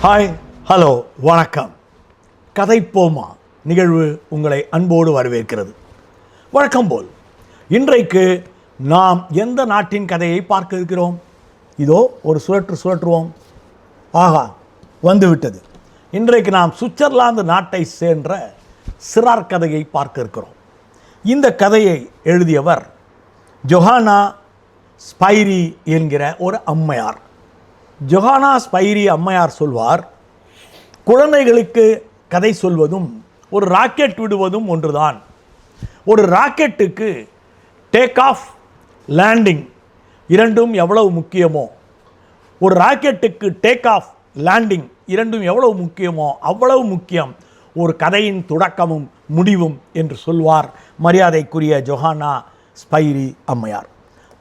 Hi, hello, வணக்கம். கதைப்போமா நிகழ்வு உங்களை அன்போடு வரவேற்கிறது. வழக்கம் போல் இன்றைக்கு நாம் எந்த நாட்டின் கதையை பார்க்க இருக்கிறோம்? இதோ ஒரு சுழற்றுவோம். ஆகா, வந்துவிட்டது. இன்றைக்கு நாம் சுவிட்சர்லாந்து நாட்டை சேர்ந்த சிறார் கதையை பார்க்க இருக்கிறோம். இந்த கதையை எழுதியவர் ஜொஹானா ஸ்பைரி என்கிற ஒரு அம்மையார். ஜொஹானா ஸ்பைரி அம்மையார் சொல்வார், குழந்தைகளுக்கு கதை சொல்வதும் ஒரு ராக்கெட் விடுவதும் ஒன்றுதான். ஒரு ராக்கெட்டுக்கு டேக் ஆஃப், லேண்டிங் இரண்டும் எவ்வளவு முக்கியமோ, ஒரு ராக்கெட்டுக்கு டேக் ஆஃப், லேண்டிங் இரண்டும் எவ்வளவு முக்கியமோ அவ்வளவு முக்கியம் ஒரு கதையின் தொடக்கமும் முடிவும் என்று சொல்வார் மரியாதைக்குரிய ஜொஹானா ஸ்பைரி அம்மையார்.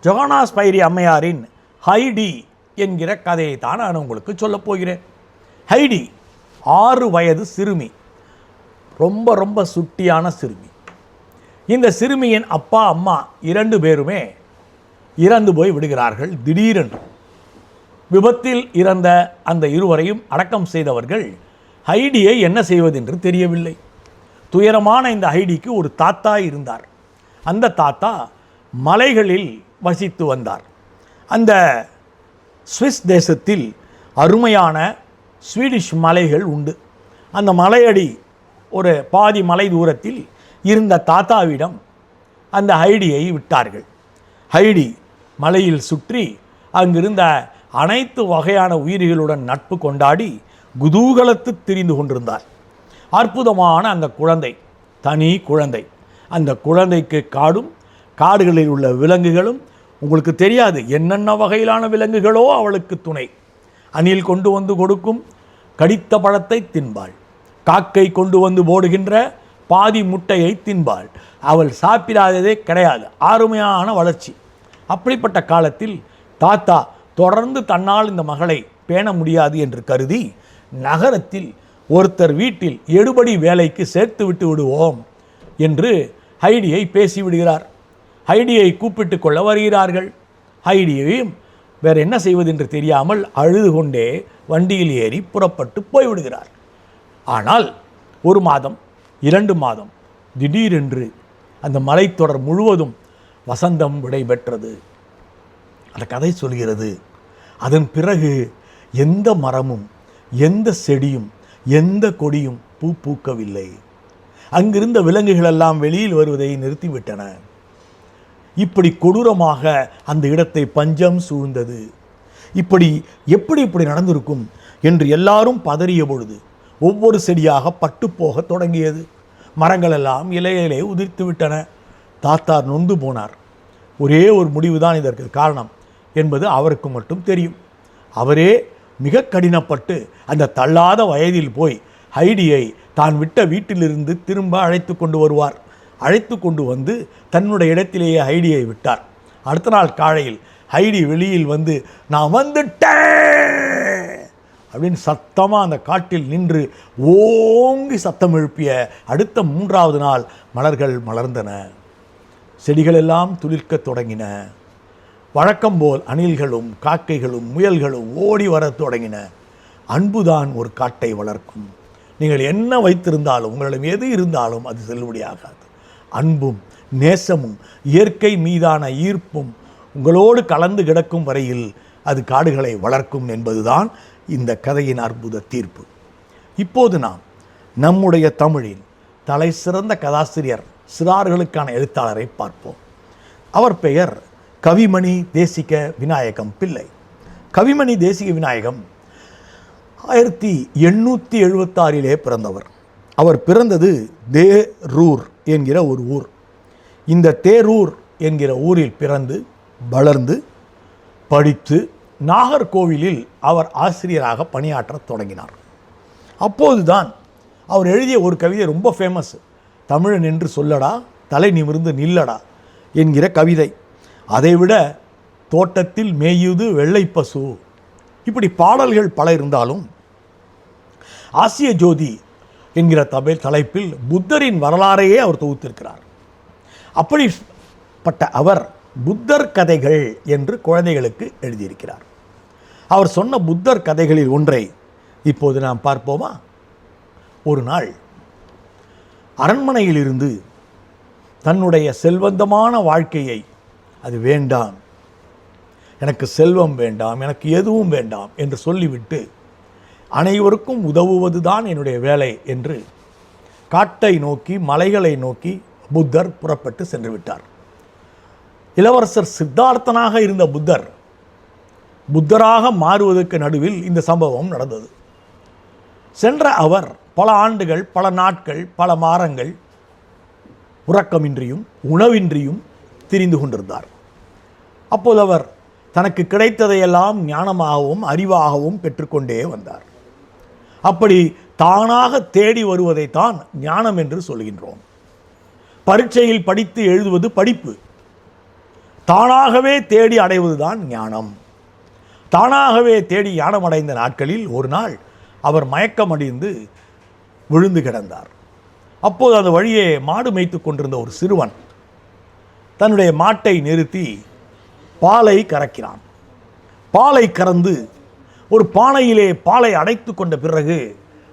ஜொஹானா ஸ்பைரி அம்மையாரின் ஹைடி என்கிற கதையை தான் நான் உங்களுக்கு சொல்லப் போகிறேன். ஹைடி 6 வயது சிறுமி, ரொம்ப சுட்டியான சிறுமி. இந்த சிறுமியின் அப்பா அம்மா 2 பேருமே இறந்து போய் விடுகிறார்கள் திடீரென்று. விபத்தில் இறந்த அந்த இருவரையும் அடக்கம் செய்தவர்கள் ஹைடியை என்ன செய்வதென்று தெரியவில்லை. துயரமான இந்த ஹைடிக்கு ஒரு தாத்தா இருந்தார். அந்த தாத்தா மலைகளில் வசித்து வந்தார். அந்த சுவிஸ் தேசத்தில் அருமையான ஸ்வீடிஷ் மலைகள் உண்டு. அந்த மலையடி ஒரு பாதி மலை தூரத்தில் இருந்த தாத்தாவிடம் அந்த ஹைடியை விட்டார்கள். ஹைடி மலையில் சுற்றி அங்கிருந்த அனைத்து வகையான உயிரிகளுடன் நட்பு கொண்டாடி குதூகலத்து திரிந்து கொண்டிருந்தார். அற்புதமான அந்த குழந்தை, தனி குழந்தை. அந்த குழந்தைக்கு காடுகளில் உள்ள விலங்குகளும், உங்களுக்கு தெரியாது என்னென்ன வகையிலான விலங்குகளோ அவளுக்கு துணை. அணில் கொண்டு வந்து கொடுக்கும் கடித்த பழத்தை தின்பாள். காக்கை கொண்டு வந்து போடுகின்ற பாதி முட்டையை தின்பாள். அவள் சாப்பிடாததே கிடையாது. அருமையான வளர்ச்சி. அப்படிப்பட்ட காலத்தில் தாத்தா தொடர்ந்து தன்னால் இந்த மகளை பேண முடியாது என்று கருதி நகரத்தில் ஒருத்தர் வீட்டில் எடுபடி வேலைக்கு சேர்த்து விட்டு விடுவோம் என்று ஹைடியை பேசிவிடுகிறார். ஹைடியை கூப்பிட்டு கொள்ள வருகிறார்கள். ஹைடியையும் வேறு என்ன செய்வது என்று தெரியாமல் அழுது கொண்டே வண்டியில் ஏறி புறப்பட்டு போய்விடுகிறார். ஆனால் 1 மாதம் 2 மாதம் திடீரென்று அந்த மலைத்தொடர் முழுவதும் வசந்தம் விடைபெற்றது. அந்த கதை சொல்கிறது, அதன் பிறகு எந்த மரமும், எந்த செடியும், எந்த கொடியும் பூ பூக்கவில்லை. அங்கிருந்த விலங்குகளெல்லாம் வெளியில் வருவதை நிறுத்திவிட்டன. இப்படி கொடூரமாக அந்த இடத்தை பஞ்சம் சூழ்ந்தது. எப்படி நடந்திருக்கும் என்று எல்லாரும் பதறிய பொழுது ஒவ்வொரு செடியாக பட்டு போக தொடங்கியது. மரங்களெல்லாம் இலையிலே உதிர்த்து விட்டன. தாத்தா நொந்து போனார். ஒரே ஒரு முடிவுதான் இதற்கு காரணம் என்பது அவருக்கு மட்டும் தெரியும். அவரே மிக கடினப்பட்டு அந்த தள்ளாத வயதில் போய் ஹைடியை தான் விட்ட வீட்டிலிருந்து திரும்ப அழைத்து கொண்டு வருவார். அழைத்து கொண்டு வந்து தன்னுடைய இடத்திலேயே ஹைடியை விட்டார். அடுத்த நாள் காலையில் ஹைடி வெளியில் வந்து, நான் வந்துட்டேன் அப்படின்னு சத்தமாக அந்த காட்டில் நின்று ஓங்கி சத்தம் எழுப்பிய அடுத்த 3வது நாள் மலர்கள் மலர்ந்தன. செடிகள் எல்லாம் துளிர்க்க தொடங்கின. வழக்கம்போல் அணில்களும் காக்கைகளும் முயல்களும் ஓடி வர தொடங்கின. அன்புதான் ஒரு காட்டை வளர்க்கும். நீங்கள் என்ன வைத்திருந்தாலும், உங்களிடம் எது இருந்தாலும் அது செல்லுபடியாகாது. அன்பும் நேசமும் இயற்கை மீதான ஈர்ப்பும் உங்களோடு கலந்து கிடக்கும் வரையில் அது காடுகளை வளர்க்கும் என்பதுதான் இந்த கதையின் அற்புத தீர்ப்பு. இப்போது நாம் நம்முடைய தமிழில் தலை சிறந்த கதாசிரியர், சிறார்களுக்கான எழுத்தாளரை பார்ப்போம். அவர் பெயர் கவிமணி தேசிக விநாயகம் பிள்ளை. கவிமணி தேசிக விநாயகம் 1876 பிறந்தவர். அவர் பிறந்தது தேரூர் என்கிற ஒரு ஊர். இந்த தேரூர் என்கிற ஊரில் பிறந்து வளர்ந்து படித்து நாகர்கோவிலில் அவர் ஆசிரியராக பணியாற்ற தொடங்கினார். அப்போதுதான் அவர் எழுதிய ஒரு கவிதை ரொம்ப ஃபேமஸ். தமிழன் என்று சொல்லடா, தலை நிமிர்ந்து நில்லடா என்கிற கவிதை. அதைவிட தோட்டத்தில் மேயுது வெள்ளை பசு, இப்படி பாடல்கள் பல இருந்தாலும் ஆசிய ஜோதி என்கிற தலைப்பில் புத்தரின் வரலாறையே அவர் தொகுத்திருக்கிறார். அப்படிப்பட்ட அவர் புத்தர் கதைகள் என்று குழந்தைகளுக்கு எழுதியிருக்கிறார். அவர் சொன்ன புத்தர் கதைகளில் ஒன்றை இப்போது நாம் பார்ப்போமா? ஒரு நாள் அரண்மனையிலிருந்து தன்னுடைய செல்வந்தமான வாழ்க்கையை, அது வேண்டாம், எனக்கு செல்வம் வேண்டாம், எனக்கு எதுவும் வேண்டாம் என்று சொல்லிவிட்டு அனைவருக்கும் உதவுவதுதான் என்னுடைய வேலை என்று காட்டை நோக்கி, மலைகளை நோக்கி புத்தர் புறப்பட்டு சென்று விட்டார். இளவரசர் சித்தார்த்தனாக இருந்த புத்தராக மாறுவதற்கு நடுவில் இந்த சம்பவம் நடந்தது. சென்ற அவர் பல ஆண்டுகள், பல நாட்கள், பல மாதங்கள் உறக்கமின்றியும் உணவின்றியும் திரிந்து கொண்டிருந்தார். அப்போது அவர் தனக்கு கிடைத்ததையெல்லாம் ஞானமாகவும் அறிவாகவும் பெற்றுக்கொண்டே வந்தார். அப்படி தானாக தேடி வருவதைத்தான் ஞானம் என்று சொல்கின்றோம். பரீட்சையில் படித்து எழுதுவது படிப்பு, தானாகவே தேடி அடைவதுதான் ஞானம். தானாகவே தேடி ஞானம் அடைந்த நாட்களில் ஒரு நாள் அவர் மயக்கமடைந்து விழுந்து கிடந்தார். அப்போது அந்த வழியே மாடு மேய்த்து கொண்டிருந்த ஒரு சிறுவன் தன்னுடைய மாட்டை நிறுத்தி பாலை கறக்கிறான். பாலை கறந்து ஒரு பானையிலே பாலை அடைத்து கொண்ட பிறகு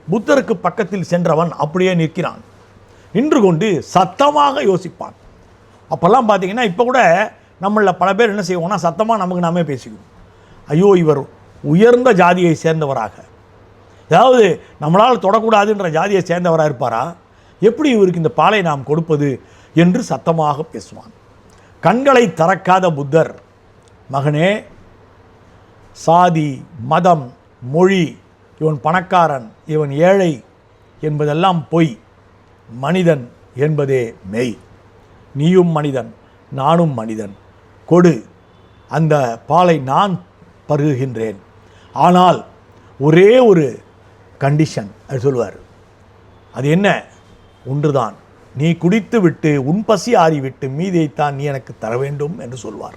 புத்தருக்கு பக்கத்தில் சென்றவன் அப்படியே நிற்கிறான். நின்று கொண்டு சத்தமாக யோசிப்பான். அப்போல்லாம் பார்த்தீங்கன்னா, இப்போ கூட நம்மளில் பல பேர் என்ன செய்வோம்னா, சத்தமாக நமக்கு நாமே பேசிக்குவோம். ஐயோ, இவர் உயர்ந்த ஜாதியை சேர்ந்தவராக, அதாவது நம்மளால் தொடக்கூடாதுன்ற ஜாதியை சேர்ந்தவராக இருப்பாரா, எப்படி இவருக்கு இந்த பாலை நாம் கொடுப்பது என்று சத்தமாக பேசுவான். கண்களை திறக்காத புத்தர், மகனே, சாதி, மதம், மொழி, இவன் பணக்காரன், இவன் ஏழை என்பதெல்லாம் பொய், மனிதன் என்பதே மெய். நீயும் மனிதன், நானும் மனிதன், கொடு, அந்த பாலை நான் பருகுகின்றேன். ஆனால் ஒரே ஒரு கண்டிஷன், அது சொல்லுவார். அது என்ன? ஒன்றுதான், நீ குடித்து விட்டு உன் பசி ஆறிவிட்டு மீதியைத்தான் நீ எனக்கு தர வேண்டும் என்று சொல்வார்.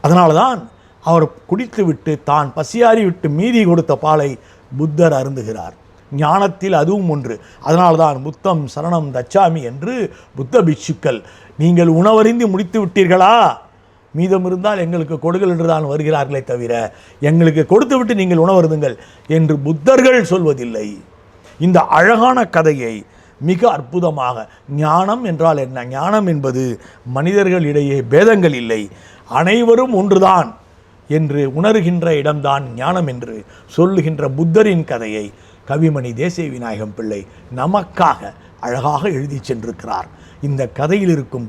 அதனால தான் அவர் குடித்து விட்டு தான் பசியாறி விட்டு மீதி கொடுத்த பாலை புத்தர் அருந்துகிறார். ஞானத்தில் அதுவும் ஒன்று. அதனால்தான் புத்தம் சரணம் தச்சாமி என்று புத்த பிட்சுக்கள், நீங்கள் உணவறிந்து முடித்து விட்டீர்களா, மீதம் இருந்தால் எங்களுக்கு கொடுங்கள் என்று தான் வருகிறார்களே தவிர எங்களுக்கு கொடுத்து விட்டு நீங்கள் உணவருந்துங்கள் என்று புத்தர்கள் சொல்வதில்லை. இந்த அழகான கதையை மிக அற்புதமாக, ஞானம் என்றால் என்ன, ஞானம் என்பது மனிதர்களிடையே பேதங்கள் இல்லை, அனைவரும் ஒன்றுதான் என்று உணர்கின்ற இடம்தான் ஞானம் என்று சொல்லுகின்ற புத்தரின் கதையை கவிமணி தேசிய விநாயகம் பிள்ளை நமக்காக அழகாக எழுதி சென்றிருக்கிறார். இந்த கதையில் இருக்கும்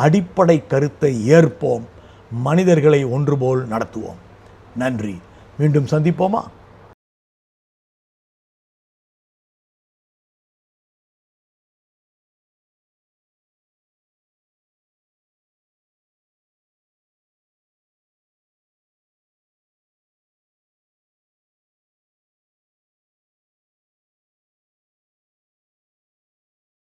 அடிப்படை கருத்தை ஏற்போம், மனிதர்களை ஒன்றுபோல் நடத்துவோம். நன்றி. மீண்டும் சந்திப்போமா?